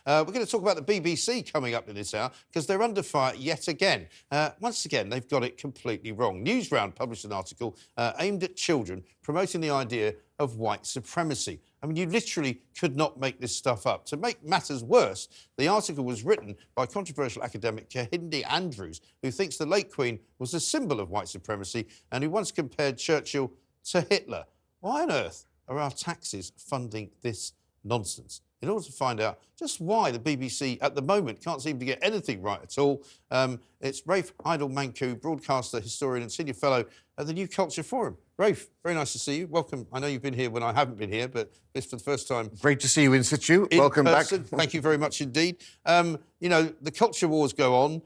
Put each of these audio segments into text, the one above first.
We're going to talk about the BBC coming up in this hour because they're under fire yet again. Once again, they've got it completely wrong. Newsround published an article aimed at children promoting the idea of white supremacy. I mean, you literally could not make this stuff up. To make matters worse, the article was written by controversial academic Kehinde Andrews, who thinks the late Queen was a symbol of white supremacy and who once compared Churchill to Hitler. Why on earth are our taxes funding this nonsense? In order to find out just why the BBC at the moment can't seem to get anything right at all, it's Rafe Heydel-Mankoo, broadcaster, historian and senior fellow at the New Culture Forum. Rafe, very nice to see you. Welcome. I know you've been here when I haven't been here, but it's for the first time. Great to see you in situ. Welcome back. Thank you very much indeed. You know, the culture wars go on.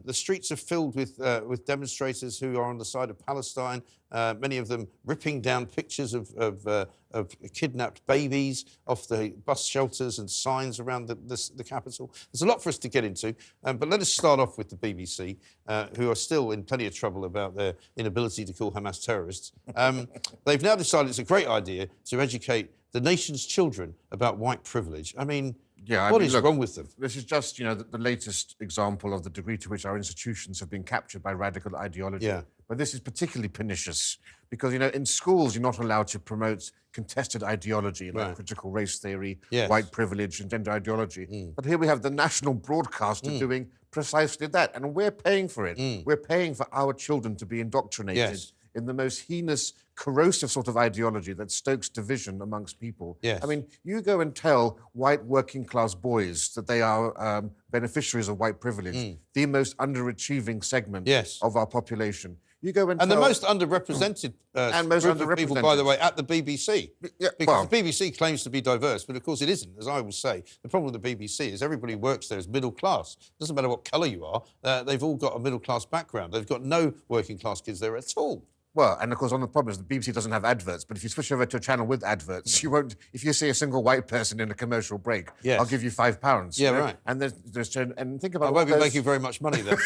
The streets are filled with demonstrators who are on the side of Palestine, many of them ripping down pictures of kidnapped babies off the bus shelters and signs around the capital. There's a lot for us to get into, but let us start off with the BBC, who are still in plenty of trouble about their inability to call Hamas terrorists. They've now decided it's a great idea to educate the nation's children about white privilege. I mean, what is wrong with them? This is just, you know, the latest example of the degree to which our institutions have been captured by radical ideology. Yeah. But this is particularly pernicious because, you know, in schools you're not allowed to promote contested ideology like critical race theory, white privilege and gender ideology. But here we have the national broadcaster doing precisely that, and we're paying for it. We're paying for our children to be indoctrinated in the most heinous, corrosive sort of ideology that stokes division amongst people. I mean, you go and tell white working-class boys that they are beneficiaries of white privilege, the most underachieving segment of our population. You go and the most underrepresented group of people, by the way, at the BBC. Because the BBC claims to be diverse, but of course it isn't, as I will say. The problem with the BBC is everybody who works there is middle class. It doesn't matter what colour you are, they've all got a middle class background. They've got no working class kids there at all. Well, and of course, one of the problems, the BBC doesn't have adverts, but if you switch over to a channel with adverts, you won't, if you see a single white person in a commercial break, I'll give you £5. Yeah, you know? right. And and think about I won't be making very much money then.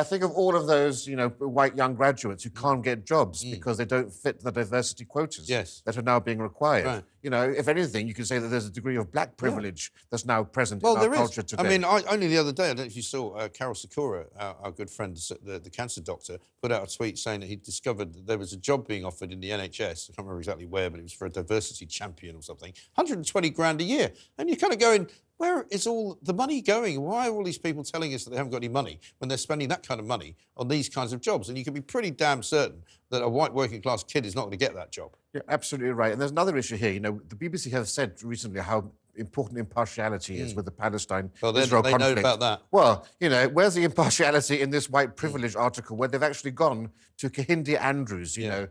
Think of all of those, you know, white young graduates who can't get jobs because they don't fit the diversity quotas that are now being required. Right. You know, if anything, you can say that there's a degree of black privilege that's now present in our culture today. I mean, only the other day, I don't know if you saw Carol Sikora, our good friend, the cancer doctor, put out a tweet saying that he discovered that there was a job being offered in the NHS. I can't remember exactly where, but it was for a diversity champion or something. 120 grand a year. And you're kind of going, where is all the money going? Why are all these people telling us that they haven't got any money when they're spending that kind of money on these kinds of jobs? And you can be pretty damn certain that a white working-class kid is not going to get that job. You're absolutely right. And there's another issue here. You know, the BBC have said recently how important impartiality is with the Palestine-Israel conflict. They know about that. Well, you know, where's the impartiality in this white privilege article where they've actually gone to Kehinde Andrews, you know,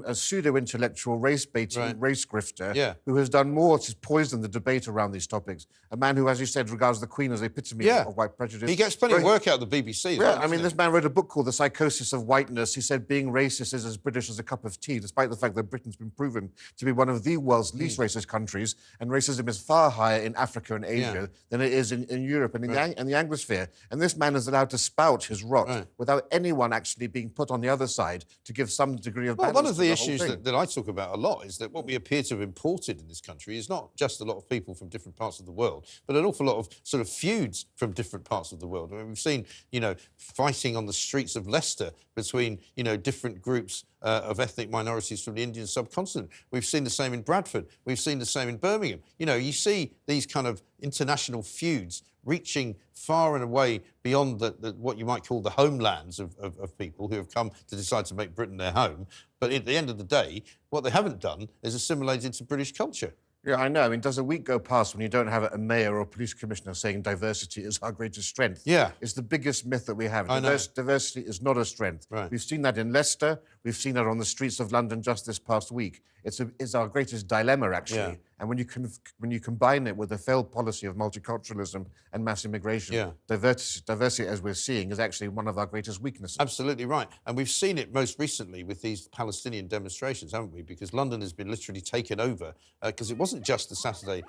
a pseudo-intellectual, race-baiting, race grifter who has done more to poison the debate around these topics. A man who, as you said, regards the Queen as the epitome of white prejudice. He gets plenty of work out of the BBC. I mean, this man wrote a book called The Psychosis of Whiteness. He said being racist is as British as a cup of tea, despite the fact that Britain's been proven to be one of the world's least racist countries, and racism is far higher in Africa and Asia than it is in Europe and in the Anglosphere. And this man is allowed to spout his rot without anyone actually being put on the other side to give some degree of balance. Well, one of the issues that I talk about a lot is that what we appear to have imported in this country is not just a lot of people from different parts of the world, but an awful lot of sort of feuds from different parts of the world. I mean, we've seen, you know, fighting on the streets of Leicester between, you know, different groups of ethnic minorities from the Indian subcontinent. We've seen the same in Bradford. We've seen the same in Birmingham. You know, you see these kind of international feuds reaching far and away beyond what you might call the homelands of people who have come to decide to make Britain their home. But at the end of the day, what they haven't done is assimilate into British culture. Yeah, I know. I mean, does a week go past when you don't have a mayor or a police commissioner saying diversity is our greatest strength? Yeah. It's the biggest myth that we have. I know. Diversity is not a strength. Right. We've seen that in Leicester. We've seen that on the streets of London just this past week. It's our greatest dilemma, actually. Yeah. And when you combine it with the failed policy of multiculturalism and mass immigration, diversity, as we're seeing, is actually one of our greatest weaknesses. Absolutely right. And we've seen it most recently with these Palestinian demonstrations, haven't we? Because London has been literally taken over, because it wasn't just the Saturday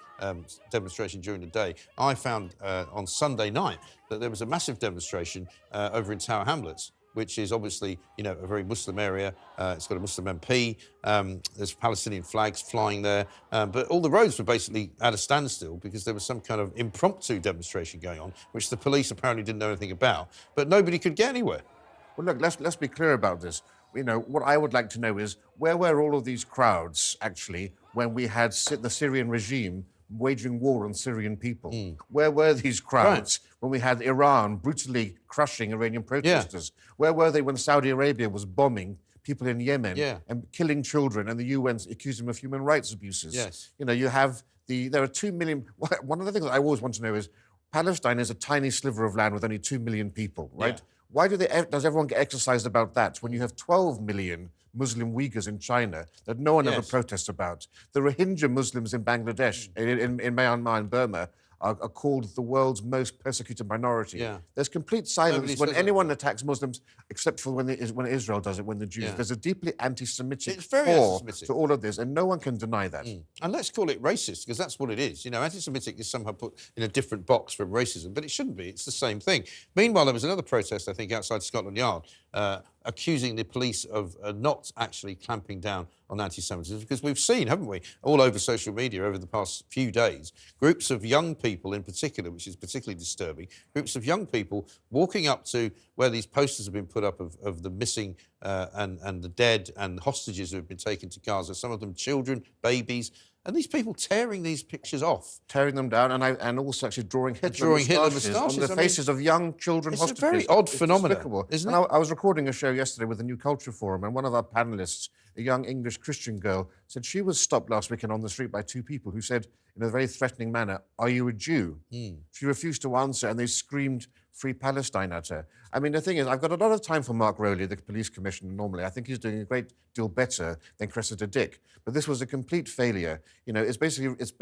demonstration during the day. I found on Sunday night that there was a massive demonstration over in Tower Hamlets. which is obviously, you know, a very Muslim area. It's got a Muslim MP. There's Palestinian flags flying there. But all the roads were basically at a standstill because there was some kind of impromptu demonstration going on, which the police apparently didn't know anything about. But nobody could get anywhere. Well, look, let's be clear about this. You know, what I would like to know is where were all of these crowds, actually, when we had the Syrian regime waging war on Syrian people? Where were these crowds when we had Iran brutally crushing Iranian protesters? Where were they when Saudi Arabia was bombing people in Yemen and killing children, and the UN accused them of human rights abuses? You know, you have there are 2 million... One of the things that I always want to know is Palestine is a tiny sliver of land with only 2 million people, right? Why does everyone get exercised about that when you have 12 million Muslim Uyghurs in China that no one ever protests about? The Rohingya Muslims in Bangladesh, in Myanmar and Burma, are called the world's most persecuted minority. There's complete silence when anyone attacks Muslims, except for when Israel does it, when the Jews. There's a deeply anti-Semitic core to all of this, and no one can deny that. And let's call it racist, because that's what it is. You know, anti-Semitic is somehow put in a different box from racism, but it shouldn't be. It's the same thing. Meanwhile, there was another protest, I think, outside Scotland Yard, accusing the police of not actually clamping down on anti-Semitism, because we've seen, haven't we, all over social media over the past few days, groups of young people in particular, which is particularly disturbing, groups of young people walking up to where these posters have been put up of the missing and the dead and hostages who have been taken to Gaza, some of them children, babies, and these people tearing these pictures off. Tearing them down and also actually drawing Hitler moustaches on the faces of young children hostages. It's a very odd phenomenon, isn't it? I was recording a show yesterday with the New Culture Forum, and one of our panellists, a young English Christian girl, said she was stopped last weekend on the street by 2 people who said, in a very threatening manner, "Are you a Jew?" She refused to answer, and they screamed Free Palestine at her. I mean, the thing is, I've got a lot of time for Mark Rowley, the police commissioner, normally. I think he's doing a great deal better than Cressida Dick. But this was a complete failure. You know, it's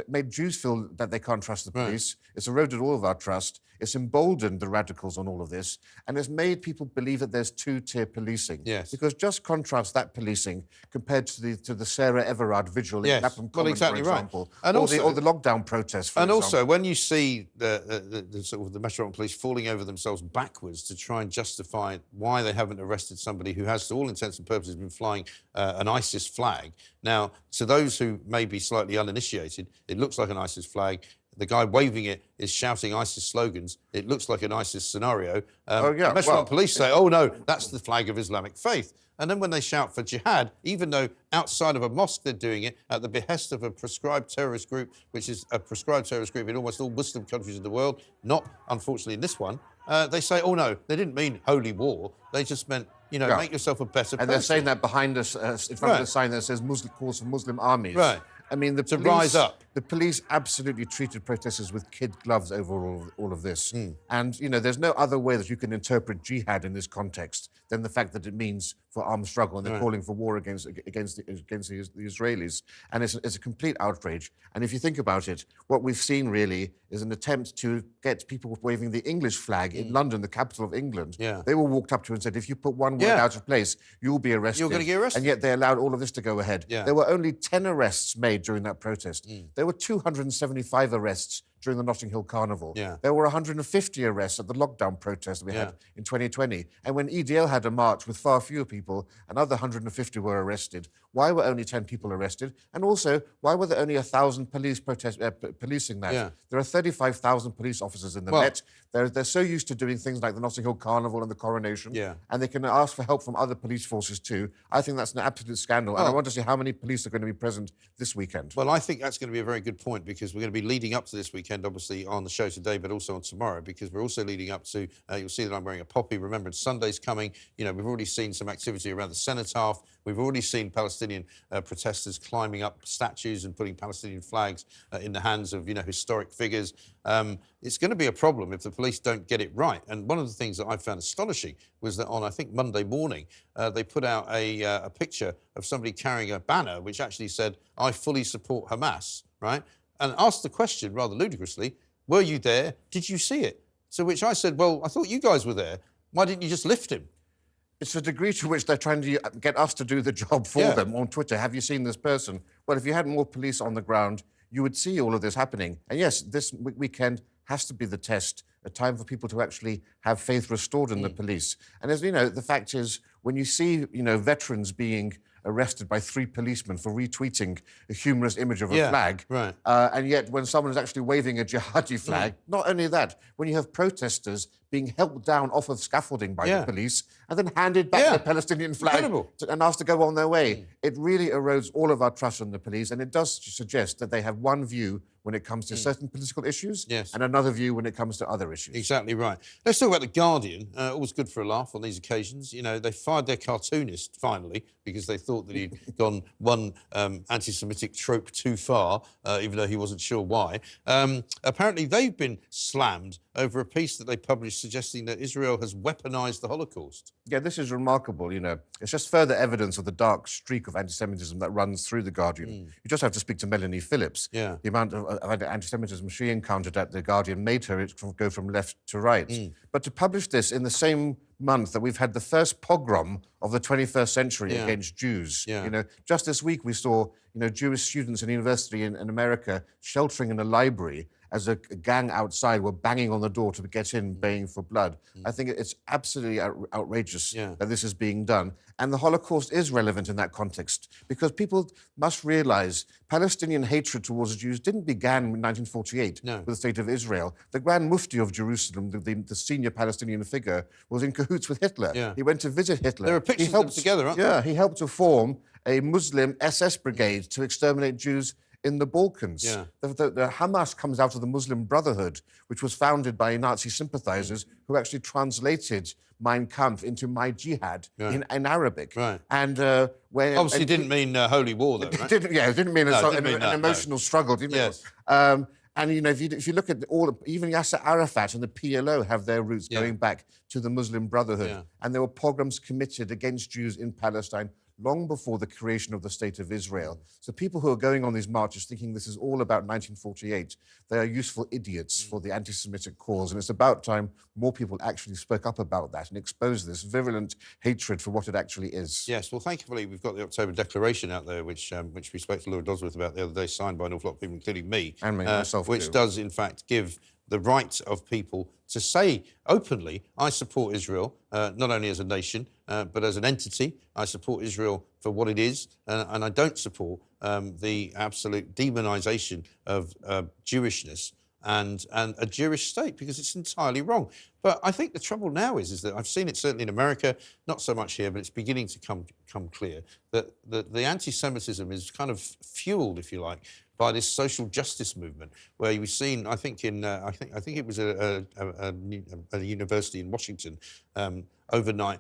made Jews feel that they can't trust the police. It's eroded all of our trust. It's emboldened the radicals on all of this. And it's made people believe that there's two-tier policing. Because just contrast that policing compared to the Sarah Everard vigil in Clapham Common, for example. And or the lockdown protests, for example. Also, when you see the sort of the Metropolitan Police falling over themselves backwards to try and justify why they haven't arrested somebody who has, to all intents and purposes, been flying an ISIS flag. Now, to those who may be slightly uninitiated, it looks like an ISIS flag. The guy waving it is shouting ISIS slogans. It looks like an ISIS scenario. Metropolitan Police say, oh, no, that's the flag of Islamic faith. And then when they shout for jihad, even though outside of a mosque they're doing it at the behest of a prescribed terrorist group, which is a prescribed terrorist group in almost all Muslim countries in the world, not, unfortunately, in this one, they say, oh, no, they didn't mean holy war. They just meant, you know, make yourself a better person. And they're saying that behind us, in front of the sign that says calls for Muslim armies. I mean, the police, rise up. The police absolutely treated protesters with kid gloves over all of this. And, you know, there's no other way that you can interpret jihad in this context than the fact that it means for armed struggle, and they're calling for war against the Israelis. And it's a complete outrage. And if you think about it, what we've seen really is an attempt to get people waving the English flag in London, the capital of England. They were walked up to and said, if you put one word out of place, you'll be arrested. You're going to get arrested. And yet they allowed all of this to go ahead. There were only 10 arrests made during that protest. There were 275 arrests during the Notting Hill Carnival. There were 150 arrests at the lockdown protest that we had in 2020. And when EDL had a march with far fewer people, another 150 were arrested. Why were only 10 people arrested? And also, why were there only 1,000 police policing that? There are 35,000 police officers in the Met. They're so used to doing things like the Notting Hill Carnival and the Coronation, and they can ask for help from other police forces too. I think that's an absolute scandal, and I want to see how many police are going to be present this weekend. Well, I think that's going to be a very good point, because we're going to be leading up to this weekend, obviously, on the show today, but also on tomorrow, because we're also leading up to, you'll see that I'm wearing a poppy. Remembrance Sunday's coming. You know, we've already seen some activity around the cenotaph. We've already seen Palestinian protesters climbing up statues and putting Palestinian flags in the hands of, you know, historic figures. It's going to be a problem if the police don't get it right. And one of the things that I found astonishing was that on, I think, Monday morning, they put out a picture of somebody carrying a banner which actually said, "I fully support Hamas," right? And asked the question, rather ludicrously, were you there? Did you see it? To which I said, well, I thought you guys were there. Why didn't you just lift him? It's the degree to which they're trying to get us to do the job for them on Twitter. Have you seen this person? Well, if you had more police on the ground, you would see all of this happening. And yes, this weekend has to be the test a time for people to actually have faith restored in the police. And as you know, the fact is, when you see, veterans being arrested by 3 policemen for retweeting a humorous image of a flag, right. And yet when someone is actually waving a jihadi flag, not only that, when you have protesters being helped down off of scaffolding by the police and then handed back the Palestinian flag and asked to go on their way, it really erodes all of our trust in the police, and it does suggest that they have one view when it comes to certain political issues and another view when it comes to other issues. Exactly right. Let's talk about The Guardian. Always good for a laugh on these occasions. They fired their cartoonist, finally, because they thought that he'd gone one anti-Semitic trope too far, even though he wasn't sure why. Apparently, they've been slammed over a piece that they published suggesting that Israel has weaponised the Holocaust. Yeah, this is remarkable, It's just further evidence of the dark streak of anti-Semitism that runs through The Guardian. You just have to speak to Melanie Phillips. The amount of anti-Semitism she encountered at The Guardian made her go from left to right. But to publish this in the same month that we've had the first pogrom of the 21st century against Jews. Just this week we saw, Jewish students in a university in America sheltering in a library as a gang outside were banging on the door to get in, baying for blood. I think it's absolutely outrageous that this is being done. And the Holocaust is relevant in that context because people must realise Palestinian hatred towards Jews didn't begin in 1948 with the State of Israel. The Grand Mufti of Jerusalem, the senior Palestinian figure, was in cahoots with Hitler. He went to visit Hitler. There are pictures of them together, aren't there? Yeah, he helped to form a Muslim SS brigade to exterminate Jews in the Balkans. The Hamas comes out of the Muslim Brotherhood, which was founded by Nazi sympathizers who actually translated Mein Kampf into My Jihad in Arabic. And when obviously didn't mean holy war, though, right? It didn't mean an emotional struggle, didn't it? And if you look at even Yasser Arafat and the PLO have their roots going back to the Muslim Brotherhood, and there were pogroms committed against Jews in Palestine long before the creation of the State of Israel. So people who are going on these marches thinking this is all about 1948, they are useful idiots for the anti-Semitic cause. And it's about time more people actually spoke up about that and exposed this virulent hatred for what it actually is. Yes, well, thankfully, we've got the October Declaration out there, which we spoke to Laura Dodsworth about the other day, signed by an awful lot of people, including me. And myself which too. does, in fact, give the right of people to say openly, I support Israel, not only as a nation, but as an entity. I support Israel for what it is, and I don't support the absolute demonisation of Jewishness and a Jewish state, because it's entirely wrong. But I think the trouble now is that I've seen it certainly in America, not so much here, but it's beginning to come clear that the anti-Semitism is kind of fuelled, if you like, by this social justice movement, where we've seen, I think it was a university in Washington overnight,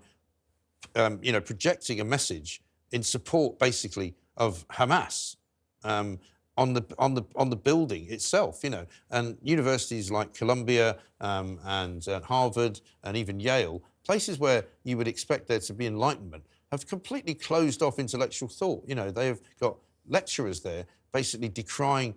projecting a message in support, basically, of Hamas on the building itself, and universities like Columbia and Harvard and even Yale, places where you would expect there to be enlightenment, have completely closed off intellectual thought. They've got lecturers there basically decrying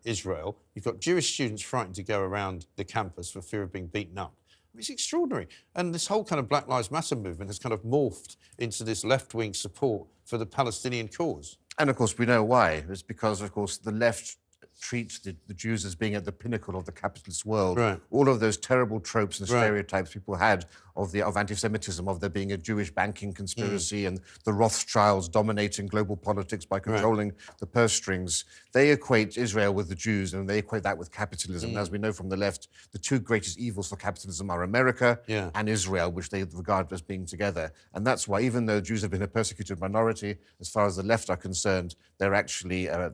Israel. You've got Jewish students frightened to go around the campus for fear of being beaten up. It's extraordinary. And this whole kind of Black Lives Matter movement has kind of morphed into this left-wing support for the Palestinian cause. And, of course, we know why. It's because, of course, the left treats the Jews as being at the pinnacle of the capitalist world. All of those terrible tropes and stereotypes people had of anti-Semitism, of there being a Jewish banking conspiracy and the Rothschilds dominating global politics by controlling the purse strings. They equate Israel with the Jews, and they equate that with capitalism. And as we know from the left, the two greatest evils for capitalism are America and Israel, which they regard as being together. And that's why, even though Jews have been a persecuted minority, as far as the left are concerned, they're actually a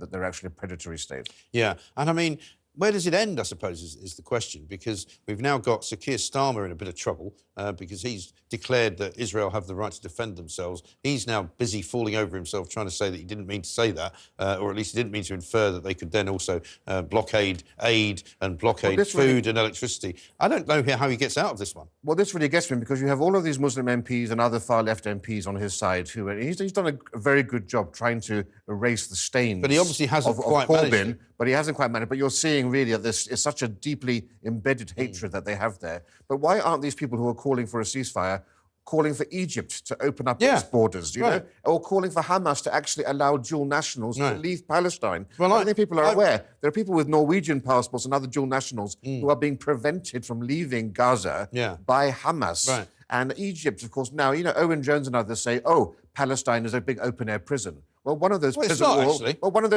predatory state. Yeah, and I mean, where does it end, I suppose, is the question, because we've now got Sir Keir Starmer in a bit of trouble because he's declared that Israel have the right to defend themselves. He's now busy falling over himself trying to say that he didn't mean to say that, or at least he didn't mean to infer that they could then also blockade aid and blockade food and electricity. I don't know how he gets out of this one. Well, this really gets me, because you have all of these Muslim MPs and other far-left MPs on his side who he's done a very good job trying to erase the stains. But he obviously hasn't quite managed managed it. But he hasn't quite managed. But you're seeing really that this is such a deeply embedded hatred that they have there. But why aren't these people who are calling for a ceasefire calling for Egypt to open up its borders, you know, or calling for Hamas to actually allow dual nationals to leave Palestine. Well, I think people are aware. There are people with Norwegian passports and other dual nationals who are being prevented from leaving Gaza by Hamas. Right. And Egypt, of course, now, you know, Owen Jones and others say, oh, Palestine is a big open-air prison. Well, one of those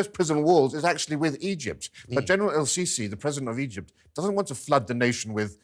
prison walls is actually with Egypt. But General El-Sisi, the president of Egypt, doesn't want to flood the nation with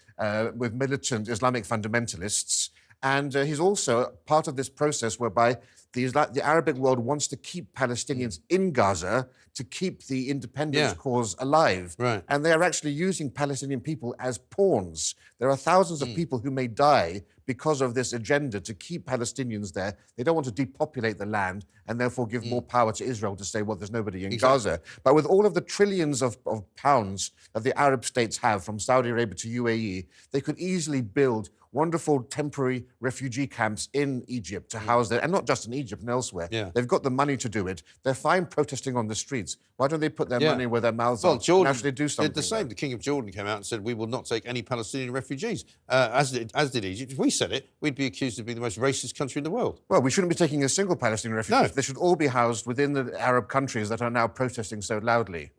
militant Islamic fundamentalists. And he's also part of this process whereby the Arabic world wants to keep Palestinians in Gaza to keep the independence cause alive. Right. And they are actually using Palestinian people as pawns. There are thousands of people who may die because of this agenda to keep Palestinians there. They don't want to depopulate the land and therefore give more power to Israel to say, well, there's nobody in Gaza. But with all of the trillions of pounds that the Arab states have, from Saudi Arabia to UAE, they could easily build wonderful temporary refugee camps in Egypt to house them, and not just in Egypt and elsewhere. Yeah. They've got the money to do it. They're fine protesting on the streets. Why don't they put their money where their mouths are and actually do something? Did the same. The King of Jordan came out and said, we will not take any Palestinian refugees, as did Egypt. If we said it, we'd be accused of being the most racist country in the world. Well, we shouldn't be taking a single Palestinian refugee. No. They should all be housed within the Arab countries that are now protesting so loudly.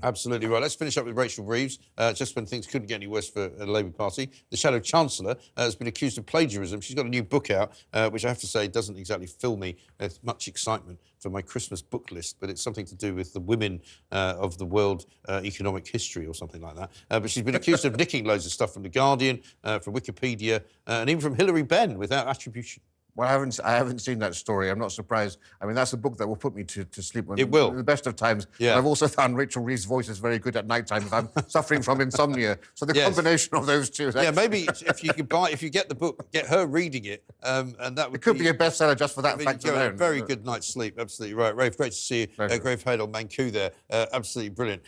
Absolutely right. Let's finish up with Rachel Reeves. Just when things couldn't get any worse for the Labour Party, the Shadow Chancellor has been accused of plagiarism. She's got a new book out, which I have to say doesn't exactly fill me with much excitement for my Christmas book list, but it's something to do with the women of the world economic history or something like that. But she's been accused of nicking loads of stuff from The Guardian, from Wikipedia, and even from Hilary Benn without attribution. Well, I haven't seen that story. I'm not surprised. I mean, that's a book that will put me to sleep when, it will. In the best of times. Yeah. And I've also found Rachel Reeves' voice is very good at night time if I'm suffering from insomnia. So the combination of those two. Yeah, maybe if you get the book, get her reading it, and that would it could be a bestseller just for that fact alone. A very good night's sleep. Absolutely right. Rafe, great to see you. Rafe Heydel-Mankoo there. Absolutely brilliant.